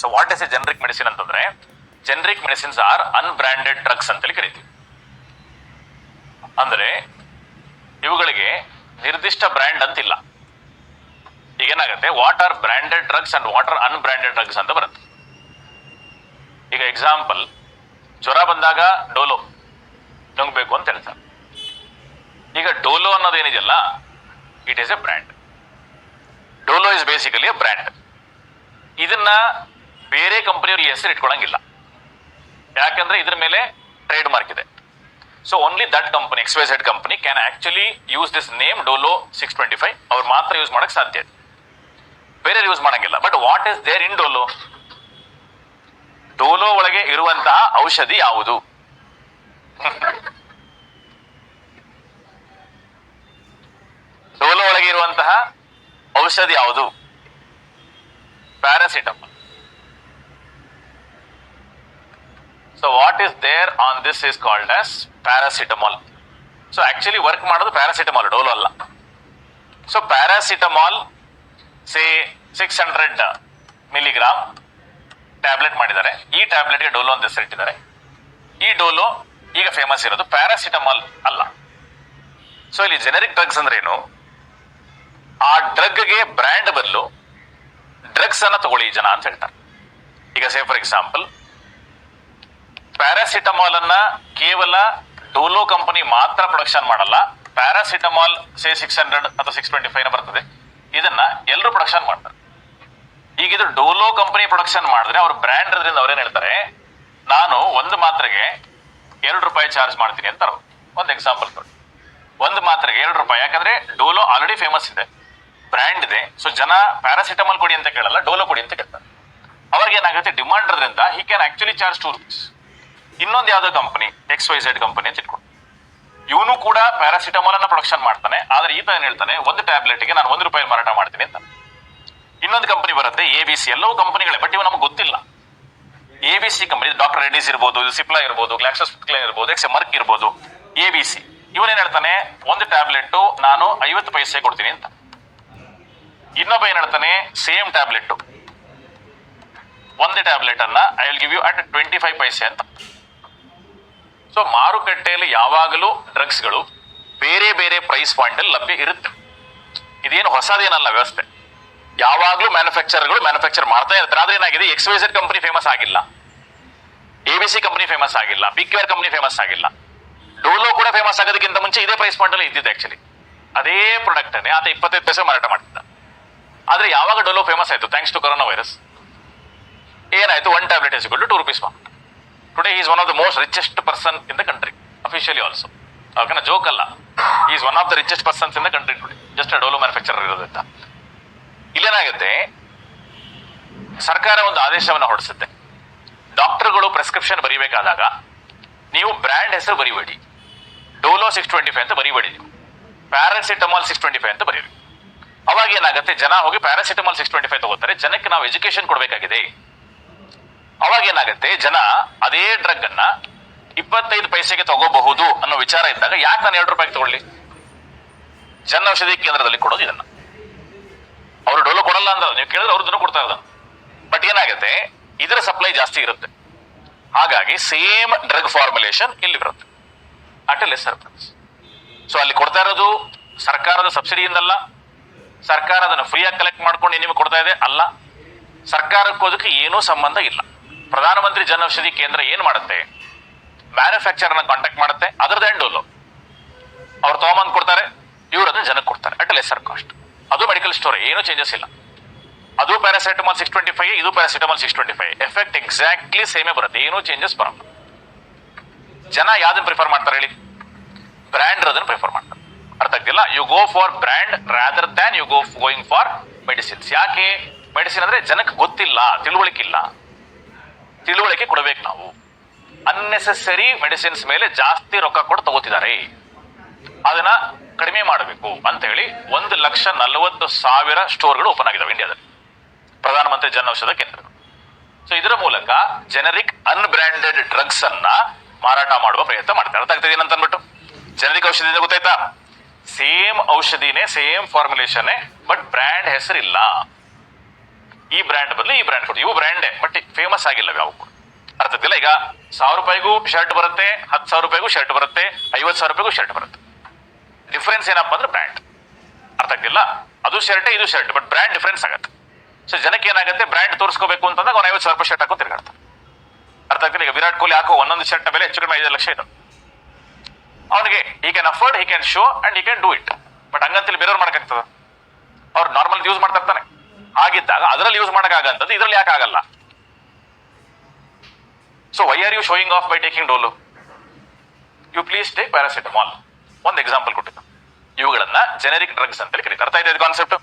So what is a generic medicine ಅಂತಂದ್ರೆ, generic medicines are unbranded drugs ಅಂತೇಳಿ ಕರಿತೀವಿ. ಅಂದ್ರೆ ಇವುಗಳಿಗೆ ನಿರ್ದಿಷ್ಟ ಬ್ರ್ಯಾಂಡ್ ಅಂತಿಲ್ಲ. ಈಗ ಏನಾಗುತ್ತೆ, what are branded drugs and what are unbranded drugs ಅಂತ ಬರುತ್ತೆ. ಈಗ ಎಕ್ಸಾಂಪಲ್, ಜ್ವರ ಬಂದಾಗ ಡೋಲೋ ನುಂಗ್ಬೇಕು ಅಂತ ಹೇಳ್ತಾರೆ. ಈಗ ಡೋಲೋ ಅನ್ನೋದೇನಿದೆಯಲ್ಲ, it is a brand. Dolo is basically a brand. ಇದನ್ನ ಬೇರೆ ಕಂಪನಿಯವರು ಈ ಹೆಸರು ಇಟ್ಕೊಳಂಗಿಲ್ಲ, ಯಾಕಂದ್ರೆ ಇದ್ರ ಮೇಲೆ ಟ್ರೇಡ್ ಮಾರ್ಕ್ ಇದೆ. So only that company, XYZ company can actually use this name Dolo 625. ಅವ್ರು ಮಾತ್ರ ಯೂಸ್ ಮಾಡಕ್ ಸಾಧ್ಯ, ಬೇರೆ ಯೂಸ್ ಮಾಡಂಗಿಲ್ಲ. But what is there in Dolo? Dolo ಒಳಗೆ ಇರುವಂತಹ ಔಷಧಿ ಯಾವುದು? ಡೋಲೋ ಒಳಗೆ ಇರುವಂತಹ ಔಷಧಿ ಯಾವುದು? Paracetamol. So what is there on this is called as paracetamol. So actually work ಮಾಡೋದು ಪ್ಯಾರಾಸಿಟಮಾಲ್, ಡೋಲೋ ಅಲ್ಲ. ಸೊ ಪ್ಯಾರಾಸಿಟಮಾಲ್ ಸೇ 600 ಮಿಲಿಗ್ರಾಮ್ ಟ್ಯಾಬ್ಲೆಟ್ ಮಾಡಿದ್ದಾರೆ. ಈ ಟ್ಯಾಬ್ಲೆಟ್ಗೆ ಡೋಲೋ ಅಂತ ಹೆಸರಿಟ್ಟಿದ್ದಾರೆ. ಈ ಡೋಲೋ ಈಗ ಫೇಮಸ್ ಇರೋದು, ಪ್ಯಾರಾಸಿಟಮಾಲ್ ಅಲ್ಲ. ಸೊ ಇಲ್ಲಿ ಜೆನೆರಿಕ್ ಡ್ರಗ್ಸ್ ಅಂದ್ರೆ ಏನು? ಆ ಡ್ರಗ್ಗೆ ಬ್ರ್ಯಾಂಡ್ ಬದಲು ಡ್ರಗ್ಸ್ ಅನ್ನ ತಗೊಳ್ಳಿ ಜನ ಅಂತ ಹೇಳ್ತಾರೆ. ಈಗ ಸೇ ಫಾರ್ ಎಕ್ಸಾಂಪಲ್, ಪ್ಯಾರಾಸಿಟಮಾಲ್ ಅನ್ನ ಕೇವಲ ಡೋಲೋ ಕಂಪನಿ ಮಾತ್ರ ಪ್ರೊಡಕ್ಷನ್ ಮಾಡಲ್ಲ. ಪ್ಯಾರಾಸಿಟಮಾಲ್ ಸೇ 600 ಅಥವಾ 625 ಬರ್ತದೆ, ಇದನ್ನ ಎಲ್ಲರೂ ಪ್ರೊಡಕ್ಷನ್ ಮಾಡ್ತಾರೆ. ಈಗ ಇದು ಡೋಲೋ ಕಂಪನಿ ಪ್ರೊಡಕ್ಷನ್ ಮಾಡಿದ್ರೆ ಅವ್ರ ಬ್ರ್ಯಾಂಡ್ ಅದರಿಂದ ಅವ್ರೇನ್ ಹೇಳ್ತಾರೆ, ನಾನು ಒಂದು ಮಾತ್ರೆಗೆ ₹2 ಚಾರ್ಜ್ ಮಾಡ್ತೀನಿ ಅಂತ. ಒಂದು ಎಕ್ಸಾಂಪಲ್ ಕೊಡಿ, ಒಂದು ಮಾತ್ರೆಗೆ ₹2. ಯಾಕಂದ್ರೆ ಡೋಲೋ ಆಲ್ರೆಡಿ ಫೇಮಸ್ ಇದೆ, ಬ್ರ್ಯಾಂಡ್ ಇದೆ. ಸೊ ಜನ ಪ್ಯಾರಾಸಿಟಮಾಲ್ ಕೊಡಿ ಅಂತ ಕೇಳಲ್ಲ, ಡೋಲೋ ಕೊಡಿ ಅಂತ ಕೇಳ್ತಾರೆ. ಅವ್ರಿಗೆ ಏನಾಗುತ್ತೆ, ಡಿಮಾಂಡ್ ಇರೋದ್ರಿಂದ ಹಿ ಕ್ಯಾನ್ ಆಕ್ಚುಲಿ ಚಾರ್ಜ್ ₹2. ಇನ್ನೊಂದು ಯಾವ್ದೋ ಕಂಪನಿ, XYZ ಕಂಪನಿ ಅಂತ ಇಟ್ಕೊಂಡು, ಇವನು ಕೂಡ ಪ್ಯಾರಾಸಿಟಮಾಲ್ ಅನ್ನ ಪ್ರೊಡಕ್ಷನ್ ಮಾಡ್ತಾನೆ. ಆದ್ರೆ ಈತ ಏನ್ ಹೇಳ್ತಾನೆ, ಒಂದು ಟ್ಯಾಬ್ಲೆಟ್ಗೆ ನಾನು ₹1 ಮಾರಾಟ ಮಾಡ್ತೀನಿ ಅಂತ. ಇನ್ನೊಂದು ಕಂಪನಿ ಬರುತ್ತೆ ABC, ಎಲ್ಲವೂ ಕಂಪನಿಗಳೇ, ಬಟ್ ಇವು ನಮ್ಗೆ ಗೊತ್ತಿಲ್ಲ. ABC ಕಂಪನಿ, ಡಾಕ್ಟರ್ ರೆಡ್ಡಿಸ್ ಇರ್ಬೋದು, ಸಿಪ್ಲಾ ಇರ್ಬೋದು, ಗ್ಲಾಕ್ಸೋಸ್ಮಿತ್ಕ್ಲೈನ್ ಇರ್ಬೋದು, ಮರ್ಕ್ ಇರ್ಬೋದು, ABC. ಇವನೇನ್ ಹೇಳ್ತಾನೆ, ಒಂದು ಟ್ಯಾಬ್ಲೆಟ್ ನಾನು 50 ಪೈಸೆ ಕೊಡ್ತೀನಿ ಅಂತ. ಇನ್ನೊಬ್ಬ ಏನ್ ಹೇಳ್ತಾನೆ, ಸೇಮ್ ಟ್ಯಾಬ್ಲೆಟ್, ಒಂದೇ ಟ್ಯಾಬ್ಲೆಟ್ ಅನ್ನ I will give you at 25 paise ಅಂತ. ಸೊ ಮಾರುಕಟ್ಟೆಯಲ್ಲಿ ಯಾವಾಗಲೂ ಡ್ರಗ್ಸ್ಗಳು ಬೇರೆ ಬೇರೆ ಪ್ರೈಸ್ ಪಾಯಿಂಟ್ ಅಲ್ಲಿ ಲಭ್ಯ ಇರುತ್ತೆ. ಇದೇನು ಹೊಸದೇನಲ್ಲ ವ್ಯವಸ್ಥೆ. ಯಾವಾಗ್ಲೂ ಮ್ಯಾನುಫ್ಯಾಕ್ಚರ್ ಮಾಡ್ತಾ ಇರ್ತಾರೆ. ಆದ್ರೆ ಏನಾಗಿದೆ, XYZ ಕಂಪನಿ ಫೇಮಸ್ ಆಗಿಲ್ಲ, ABC ಕಂಪನಿ ಫೇಮಸ್ ಆಗಿಲ್ಲ, PQR ಕಂಪನಿ ಫೇಮಸ್ ಆಗಿಲ್ಲ. ಡೋಲೋ ಕೂಡ ಫೇಮಸ್ ಆಗೋದಕ್ಕಿಂತ ಮುಂಚೆ ಇದೇ ಪ್ರೈಸ್ ಪಾಯಿಂಟ್ ಅಲ್ಲಿ ಇದ್ದಿದ್ದು. ಆಕ್ಚುಲಿ ಅದೇ ಪ್ರಾಡಕ್ಟ್ ಅನ್ನೇ ಆತ 25 ಪೈಸೆ ಮಾರಾಟ ಮಾಡ್ತಿದ್ದ. ಆದ್ರೆ ಯಾವಾಗ ಡೋಲೋ ಫೇಮಸ್ ಆಯ್ತು, ಥ್ಯಾಂಕ್ಸ್ ಟು ಕೊರೋನಾ ವೈರಸ್, ಏನಾಯ್ತು, one tablet is equal to ₹2. Today is one of the most richest person in the country, officially also. ಅವಕನ ಜೋಕ್ ಅಲ್ಲ, is one of the richest persons in the country today, just Dolo manufacturer ಇರೋದ್ರಿಂದ. ಇಲ್ಲೇನಾಗುತ್ತೆ, ಸರ್ಕಾರ ಒಂದು ಆದೇಶವನ್ನು ಹೊರಡಿಸುತ್ತೆ, ಡಾಕ್ಟರ್ಗಳು prescription ಬರೀಬೇಕಾದಾಗ ನೀವು brand ಹೆಸರು ಬರೀಬೇಡಿ, ಡೋಲೋ 625 ಅಂತ ಬರೀಬೇಡಿ, ನೀವು ಪ್ಯಾರಾಸಿಟಮಾಲ್ 625 ಅಂತ ಬರೀರಿ. ಅವಾಗ ಏನಾಗುತ್ತೆ, ಜನ ಹೋಗಿ ಪ್ಯಾರಾಸಿಟಮಾಲ್ 625 ತಗೋತಾರೆ. ಜನಕ್ಕೆ ನಾವು ಎಜುಕೇಶನ್ ಕೊಡಬೇಕಾಗಿದೆ. ಅವಾಗ ಏನಾಗುತ್ತೆ, ಜನ ಅದೇ ಡ್ರಗ್ ಅನ್ನ 25 ಪೈಸೆಗೆ ತಗೋಬಹುದು ಅನ್ನೋ ವಿಚಾರ ಇದ್ದಾಗ ಯಾಕೆ ನಾನು ₹2 ತಗೊಳ್ಳಿ? ಜನ ಔಷಧಿ ಕೇಂದ್ರದಲ್ಲಿ ಕೊಡೋದು ಇದನ್ನ. ಅವರು ಡೋಲೋ ಕೊಡಲ್ಲ ಅಂತ ನೀವು ಕೇಳಿದ್ರೆ ಅವ್ರದ್ದನ್ನು ಕೊಡ್ತಾ ಇರೋದು. ಬಟ್ ಏನಾಗುತ್ತೆ, ಇದರ ಸಪ್ಲೈ ಜಾಸ್ತಿ ಇರುತ್ತೆ. ಹಾಗಾಗಿ ಸೇಮ್ ಡ್ರಗ್ ಫಾರ್ಮುಲೇಷನ್ ಇಲ್ಲಿ ಬರುತ್ತೆ at a lesser price. So ಅಲ್ಲಿ ಕೊಡ್ತಾ ಇರೋದು ಸರ್ಕಾರದ ಸಬ್ಸಿಡಿಯಿಂದಲ್ಲ, ಸರ್ಕಾರ ಅದನ್ನು ಫ್ರೀಯಾಗಿ ಕಲೆಕ್ಟ್ ಮಾಡ್ಕೊಂಡು ನಿಮಗೆ ಕೊಡ್ತಾ ಇದೆ ಅಲ್ಲ. ಸರ್ಕಾರಕ್ಕೂ ಅದಕ್ಕೆ ಏನೂ ಸಂಬಂಧ ಇಲ್ಲ. ಪ್ರಧಾನಮಂತ್ರಿ ಜನ ಔಷಧಿ ಕೇಂದ್ರ ಏನ್ ಮಾಡುತ್ತೆ, ಮ್ಯಾನುಫ್ಯಾಕ್ಚರ್ನ ಕಾಂಟ್ಯಾಕ್ಟ್ ಮಾಡುತ್ತೆ, ಅದರದ್ದು ಡೋಲೋ ಅವ್ರು ತಗೊಂಬಂದು ಕೊಡ್ತಾರೆ, ಇವ್ರು ಅದನ್ನ ಜನಕ್ಕೆ ಕೊಡ್ತಾರೆ ಅಟ್ ಲೆಸರ್ ಕಾಸ್ಟ್. ಅದು ಮೆಡಿಕಲ್ ಸ್ಟೋರ್, ಏನೂ ಚೇಂಜಸ್ ಇಲ್ಲ. ಅದು ಪ್ಯಾರಾಸಿಟಮಾಲ್ 625, ಇದು ಪ್ಯಾರಾಸಿಟಮಾಲ್ 625, ಎಫೆಕ್ಟ್ ಎಕ್ಸಾಕ್ಟ್ಲಿ ಸೇಮೇ ಬರುತ್ತೆ, ಏನೂ ಚೇಂಜಸ್ ಬರಲ್ಲ. ಜನ ಯಾವ್ದನ್ನ ಪ್ರಿಫರ್ ಮಾಡ್ತಾರೆ ಹೇಳಿ? ಬ್ರ್ಯಾಂಡ್ ಇರೋದನ್ನ ಪ್ರಿಫರ್ ಮಾಡ್ತಾರೆ. ಅರ್ಥ ಆಗ್ತಿಲ್ಲ? You go for brand rather than you going for medicines. ಯಾಕೆ ಮೆಡಿಸಿನ್ ಅಂದ್ರೆ ಜನಕ್ಕೆ ಗೊತ್ತಿಲ್ಲ, ತಿಳುವಳಿಕೆ ಕೊಡಬೇಕು ನಾವು. ಅನ್ನೆಸೆಸರಿ ಮೆಡಿಸಿನ್ಸ್ ಮೇಲೆ ಜಾಸ್ತಿ ರೊಕ್ಕ ಕೊಟ್ಟು ತಗೋತಿದ್ದಾರೆ, ಅದನ್ನ ಕಡಿಮೆ ಮಾಡಬೇಕು ಅಂತ ಹೇಳಿ 1,40,000 ಸ್ಟೋರ್ಗಳು ಓಪನ್ ಆಗಿದ್ದಾವೆ ಇಂಡಿಯಾದಲ್ಲಿ, ಪ್ರಧಾನಮಂತ್ರಿ ಜನ ಔಷಧ ಕೇಂದ್ರಗಳು. ಸೊ ಇದರ ಮೂಲಕ ಜನರಿಕ್ ಅನ್ಬ್ರ್ಯಾಂಡೆಡ್ ಡ್ರಗ್ಸ್ ಅನ್ನ ಮಾರಾಟ ಮಾಡುವ ಪ್ರಯತ್ನ ಮಾಡ್ತಾರೆ. ಅರ್ಥ ಆಗ್ತದೆ ಏನಂತ ಅಂದ್ಬಿಟ್ಟು? ಜನರಿಕ್ ಔಷಧಿಯಿಂದ ಗೊತ್ತಾಯ್ತಾ, ಸೇಮ್ ಔಷಧಿನೇ, ಸೇಮ್ ಫಾರ್ಮುಲೇಷನ್, ಬಟ್ ಬ್ರ್ಯಾಂಡ್ ಹೆಸರಿಲ್ಲ. ಈ ಬ್ರ್ಯಾಂಡ್ ಬದಲು ಈ ಬ್ರ್ಯಾಂಡ್ ಕೊಡು. ಇವು ಬ್ರ್ಯಾಂಡೇ, ಬಟ್ ಫೇಮಸ್ ಆಗಿಲ್ಲ ಯಾವ ಕೂಡ. ಅರ್ಥ ಆಗ್ತಿಲ್ಲ. ಈಗ 1000 ರೂಪಾಯಿಗೂ ಶರ್ಟ್ ಬರುತ್ತೆ, 10,000 ರೂಪಾಯಿಗೂ ಶರ್ಟ್ ಬರುತ್ತೆ, 50,000 ರೂಪಾಯಿಗೂ ಶರ್ಟ್ ಬರುತ್ತೆ. ಡಿಫ್ರೆನ್ಸ್ ಏನಪ್ಪ ಅಂದ್ರೆ ಬ್ರ್ಯಾಂಡ್. ಅರ್ಥ ಆಗ್ತಿಲ್ಲ. ಅದು ಶರ್ಟೇ ಇದು ಶರ್ಟ್, ಬಟ್ ಬ್ರ್ಯಾಂಡ್ ಡಿಫ್ರೆನ್ಸ್ ಆಗುತ್ತೆ. ಸೊ ಜನಕ್ಕೆ ಏನಾಗುತ್ತೆ, ಬ್ರ್ಯಾಂಡ್ ತೋರಿಸ್ಕೋಬೇಕು ಅಂತಂದಾಗ ಅವ್ನು 50,000 ರೂಪಾಯಿ ಶರ್ಟ್ ಹಾಕೋ ತಿರ್ಗಾಡ್ತಾರೆ. ಅರ್ಥ ಆಗ್ತಿಲ್ಲ. ಈಗ ವಿರಾಟ್ ಕೊಹ್ಲಿ ಹಾಕೋ ಒಂದೊಂದು ಶರ್ಟ್ ಬೆಲೆ ಹೆಚ್ಚು ಕಡಿಮೆ 5 ಲಕ್ಷ ಇದೆ. ಅವನಿಗೆ he can afford, he can show and he can do it. But ಹಂಗಂತೇಳಿ ಬೇರೆಯವ್ರು ಮಾಡಕ್ಕಾಗ್ತದ? ಅವ್ರು ನಾರ್ಮಲ್ ಯೂಸ್ ಮಾಡ್ತಾ ಇರ್ತಾನೆ. ಆಗಿದ್ದಾಗ ಅದರಲ್ಲಿ ಯೂಸ್ ಮಾಡಕ್ಕಾಗಂತದ್ದು ಇದರಲ್ಲಿ ಯಾಕೆ ಆಗಲ್ಲ? So why are you showing off by taking Dolo? You please take paracetamol. ಒಂದು ಎಕ್ಸಾಂಪಲ್ ಕೊಟ್ಟಿದ್ದು. ಇವುಗಳನ್ನ ಜೆನೆರಿಕ್ ಡ್ರಗ್ಸ್ ಅಂತೇಳಿ ಕರೀತಾರೆ. ಅರ್ಥ ಇದೆ ಕಾನ್ಸೆಪ್ಟ್?